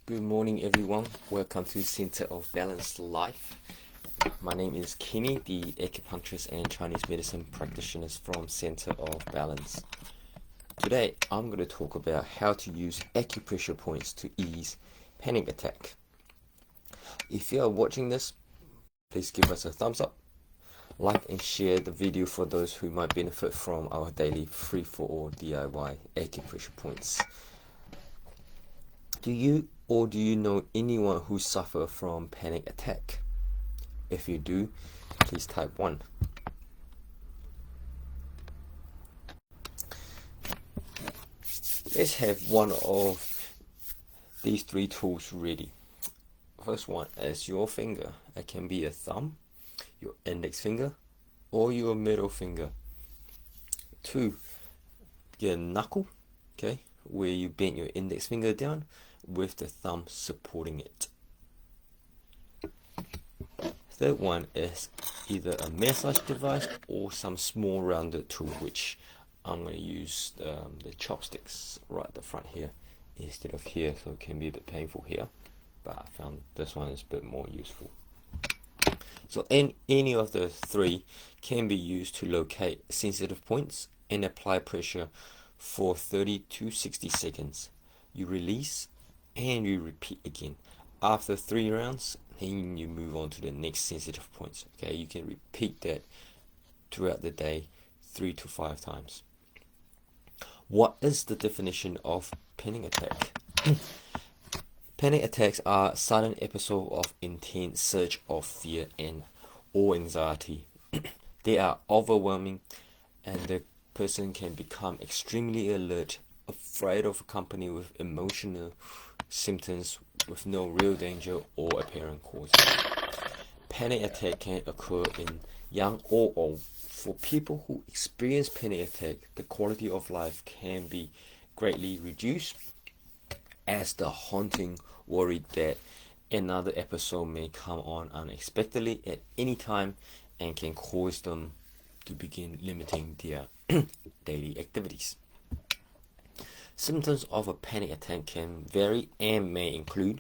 Good morning, everyone. Welcome to Center of Balanced Life. My name is Kenny, the acupuncturist and Chinese medicine practitioners from Center of Balance. Today, I'm going to talk about how to use acupressure points to ease panic attack. If you are watching this, please give us a thumbs up, like and share the video for those who might benefit from our daily free-for-all DIY acupressure points. Do you know anyone who suffers from panic attack? If you do, please type 1. Let's have one of these 3 tools ready. First one is your finger. It can be a thumb, your index finger, or your middle finger. 2, your knuckle, okay, where you bend your index finger down with the thumb supporting it. Third one is either a massage device or some small rounded tool, which I'm going to use the chopsticks right at the front here instead of here, so it can be a bit painful here, but I found this one is a bit more useful. So any of the 3 can be used to locate sensitive points and apply pressure for 30 to 60 seconds. You release and you repeat again. After 3 rounds, then you move on to the next sensitive points. Okay, you can repeat that throughout the day 3 to 5 times. What is the definition of panic attack? Panic attacks are sudden episodes of intense surge of fear or anxiety. They are overwhelming, and the person can become extremely alert, afraid of a company with emotional symptoms with no real danger or apparent cause. Panic attack can occur in young or old. For people who experience panic attack, the quality of life can be greatly reduced, as the haunting worry that another episode may come on unexpectedly at any time and can cause them to begin limiting their daily activities. Symptoms of a panic attack can vary and may include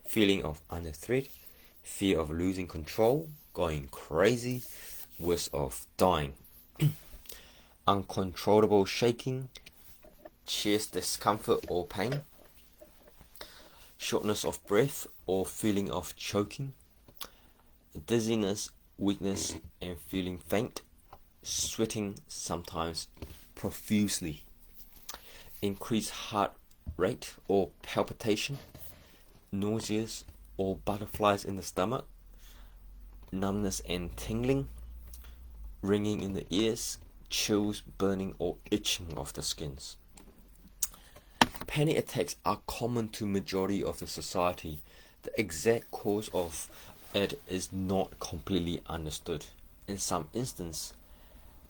feeling of under threat, fear of losing control, going crazy, worse of dying, uncontrollable shaking, chest discomfort or pain, shortness of breath or feeling of choking, dizziness, weakness and feeling faint, sweating sometimes profusely, increased heart rate or palpitation, nauseous or butterflies in the stomach, numbness and tingling, ringing in the ears, chills, burning or itching of the skins. Panic attacks are common to majority of the society. The exact cause of it is not completely understood. In some instances,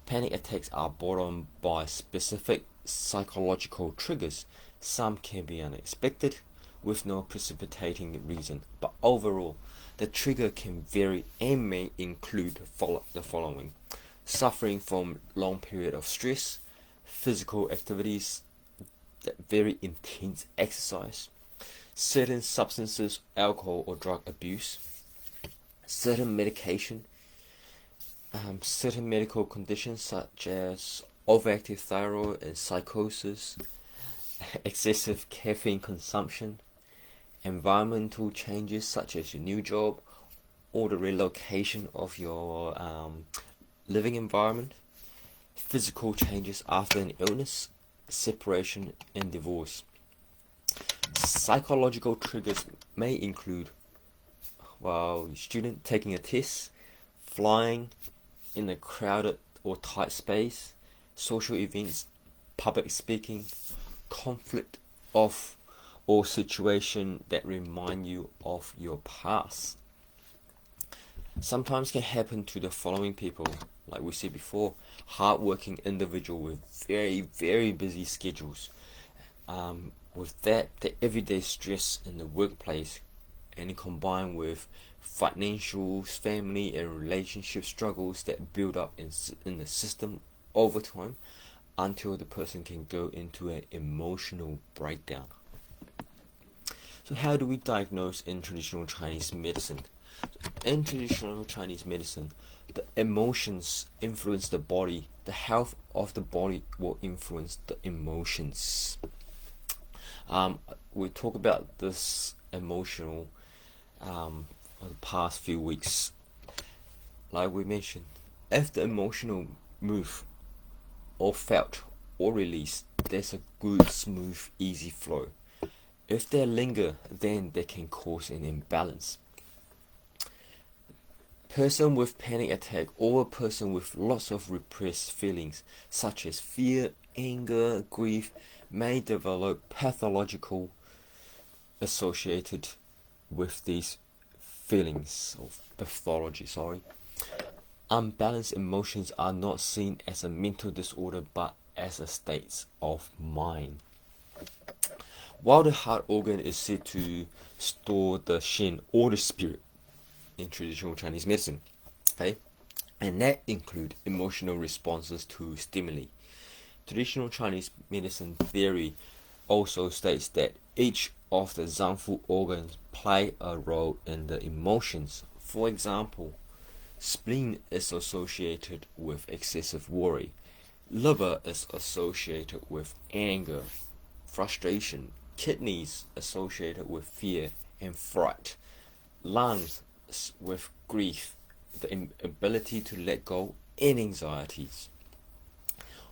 panic attacks are brought on by specific psychological triggers. Some can be unexpected with no precipitating reason, but overall the trigger can vary and may include the following: suffering from long period of stress, physical activities, very intense exercise, certain substances, alcohol or drug abuse, certain medication, certain medical conditions such as overactive thyroid and psychosis, excessive caffeine consumption, environmental changes such as your new job or the relocation of your living environment, physical changes after an illness, separation and divorce. Psychological triggers may include while student taking a test, flying in a crowded or tight space, social events, public speaking, conflict of or situation that remind you of your past. Sometimes can happen to the following people, like we said before: hardworking individual with very, very busy schedules. With that, the everyday stress in the workplace, and combined with financial, family, and relationship struggles that build up in the system over time, until the person can go into an emotional breakdown. So how do we diagnose in traditional Chinese medicine? In traditional Chinese medicine, the emotions influence the body. The health of the body will influence the emotions. We talk about this emotional for the past few weeks. Like we mentioned, if the emotional move or felt or release, there's a good, smooth, easy flow. If they linger, then they can cause an imbalance. Person with panic attack or a person with lots of repressed feelings such as fear, anger, grief may develop pathological associated with these feelings of pathology. Unbalanced emotions are not seen as a mental disorder but as a state of mind. While the heart organ is said to store the shen or the spirit in traditional Chinese medicine, okay, and that include emotional responses to stimuli. Traditional Chinese medicine theory also states that each of the zangfu organs play a role in the emotions. For example, spleen is associated with excessive worry, liver is associated with anger, frustration, kidneys associated with fear and fright, lungs with grief, the ability to let go, and anxieties.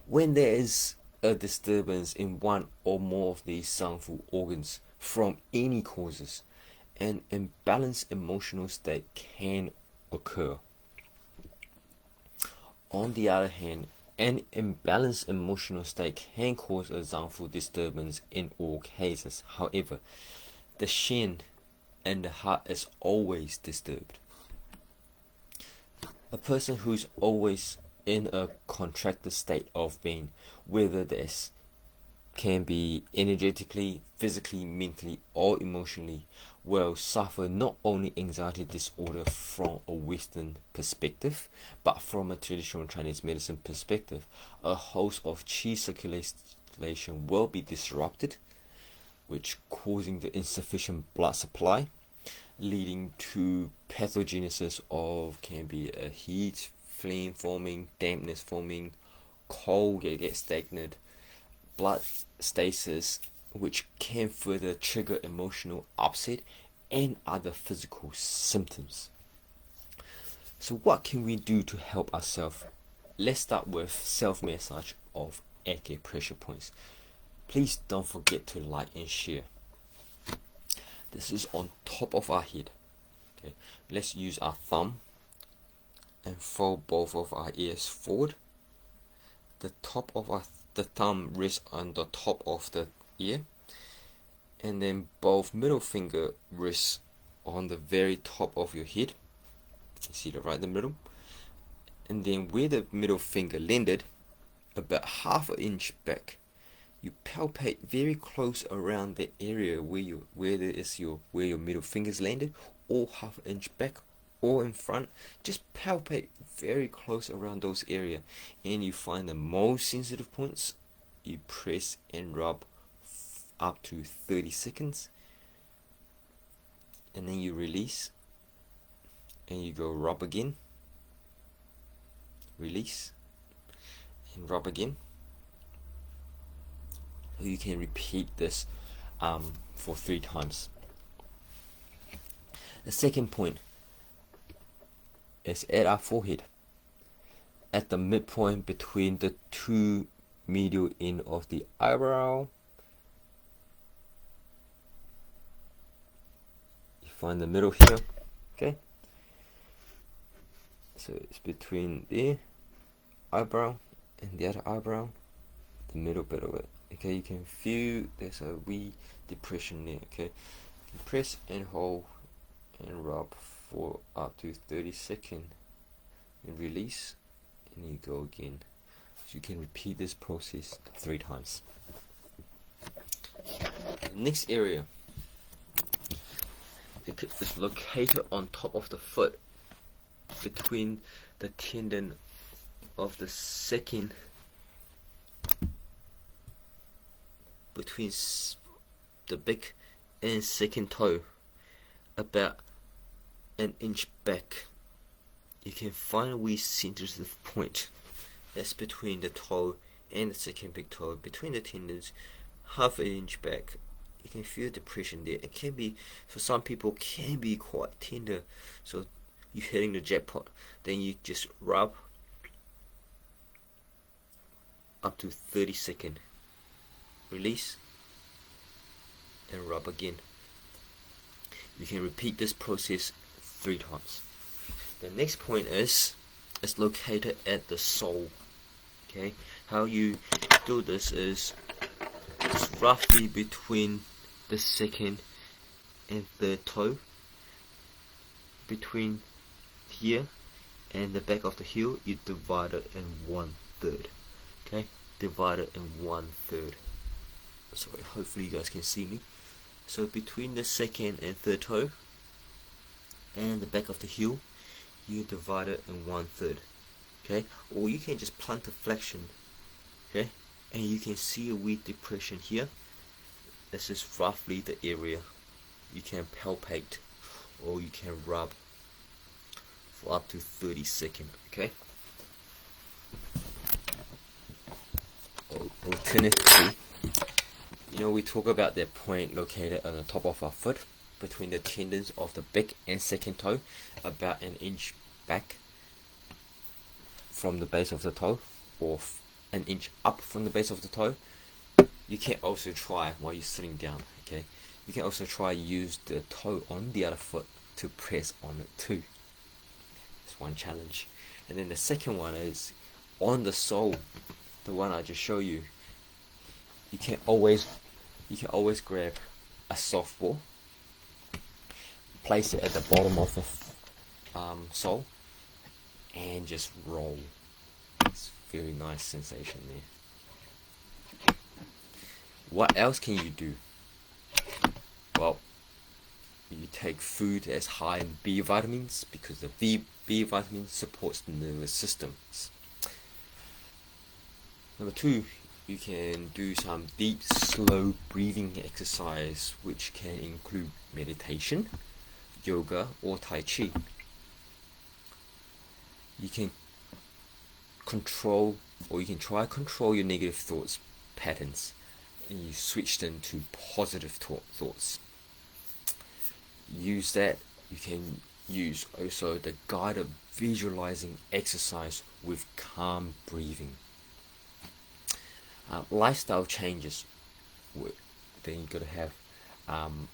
When there is a disturbance in one or more of these zangfu organs from any causes, an imbalanced emotional state can occur. On the other hand, an imbalanced emotional state can cause a zangfu disturbance in all cases. However, the shen and the heart is always disturbed. A person who's always in a contracted state of being, whether this can be energetically, physically, mentally, or emotionally, will suffer not only anxiety disorder from a Western perspective, but from a traditional Chinese medicine perspective. A host of qi circulation will be disrupted, which causing the insufficient blood supply, leading to pathogenesis of can be a heat, flame forming, dampness forming, cold gets stagnant, blood stasis, which can further trigger emotional upset and other physical symptoms. So what can we do to help ourselves? Let's start with self-massage of acupressure points. Please don't forget to like and share. This is on top of our head. Okay, let's use our thumb and fold both of our ears forward. The top of the thumb rests on the top of the ear, and then both middle finger rests on the very top of your head. You see the right in the middle, and then where the middle finger landed, about half an inch back, you palpate very close around the area where your middle fingers landed, or half an inch back or in front. Just palpate very close around those areas, and you find the most sensitive points. You press and rub up to 30 seconds, and then you release and you go rub again, release and rub again. So you can repeat this for 3 times. The second point is at our forehead, at the midpoint between the 2 medial end of the eyebrow. You find the middle here, okay? So it's between the eyebrow and the other eyebrow, the middle bit of it. Okay, you can feel there's a wee depression there. Okay, you can press and hold and rub for up to 30 seconds and release, and you go again. So you can repeat this process 3 times. The next area is located on top of the foot, between the tendon of the second, between the big and second toe about an inch back. You can find a wee sensitive point that's between the toe and the second big toe, between the tendons, half an inch back. You can feel depression there. It can be, for some people, can be quite tender. So you're hitting the jackpot. Then you just rub up to 30 seconds. Release and rub again. You can repeat this process 3 times. The next point is located at the sole. Okay, how you do this is it's roughly between the second and third toe, between here and the back of the heel. You divide it in 1/3. Okay, divide it in 1/3. Sorry, hopefully you guys can see me. So between the second and third toe and the back of the heel, you divide it in 1/3. Okay, or you can just plant a flexion. Okay, and you can see a wee depression here. This is roughly the area. You can palpate or you can rub for up to 30 seconds. Okay. Alternatively, we talk about that point located on the top of our foot, between the tendons of the big and second toe, about an inch back from the base of the toe, or an inch up from the base of the toe. You can also try while you're sitting down. Okay, you can also try use the toe on the other foot to press on it too. It's one challenge. And then the second one is on the sole, the one I just showed you. You can always grab a softball, place it at the bottom of the sole, and just roll. It's a very nice sensation there. What else can you do? Well, you take food that's high in B vitamins, because the B vitamin supports the nervous systems. Number 2, you can do some deep, slow breathing exercise, which can include meditation, yoga, or Tai Chi. You can control, or you can try control your negative thoughts patterns, and you switch them to positive thoughts. Use that. You can use also the guided visualizing exercise with calm breathing. Lifestyle changes. Then you got to have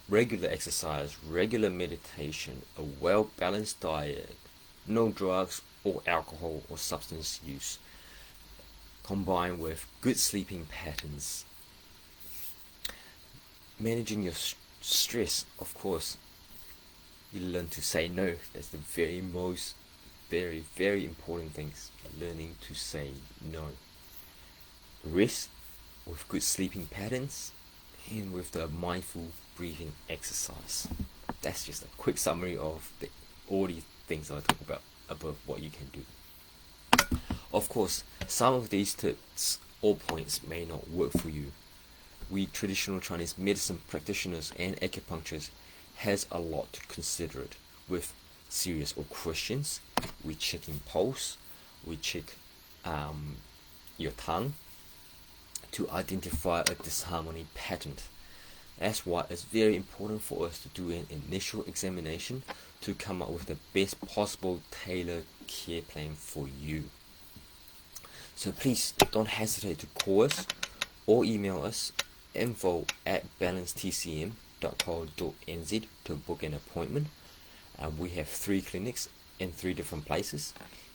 regular exercise, regular meditation, a well-balanced diet, no drugs or alcohol or substance use, combined with good sleeping patterns. Managing your stress, of course. You learn to say no. That's the very important things. Learning to say no. Rest with good sleeping patterns and with the mindful breathing exercise. That's just a quick summary of all the things I talk about above what you can do. Of course, some of these tips or points may not work for you. We traditional Chinese medicine practitioners and acupuncturists has a lot to consider it. With serious or questions, we check in pulse, we check your tongue to identify a disharmony pattern. That's why it's very important for us to do an initial examination to come up with the best possible tailored care plan for you. So please don't hesitate to call us or email us info@balancetcm.co.nz to book an appointment. We have 3 clinics in 3 different places: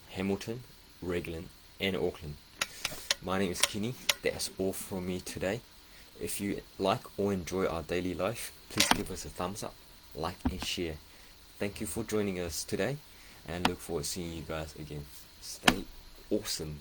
Hamilton, Raglan, and Auckland. My name is Kenny. That's all from me today. If you like or enjoy our daily life, please give us a thumbs up, like and share. Thank you for joining us today, and look forward to seeing you guys again. Stay awesome.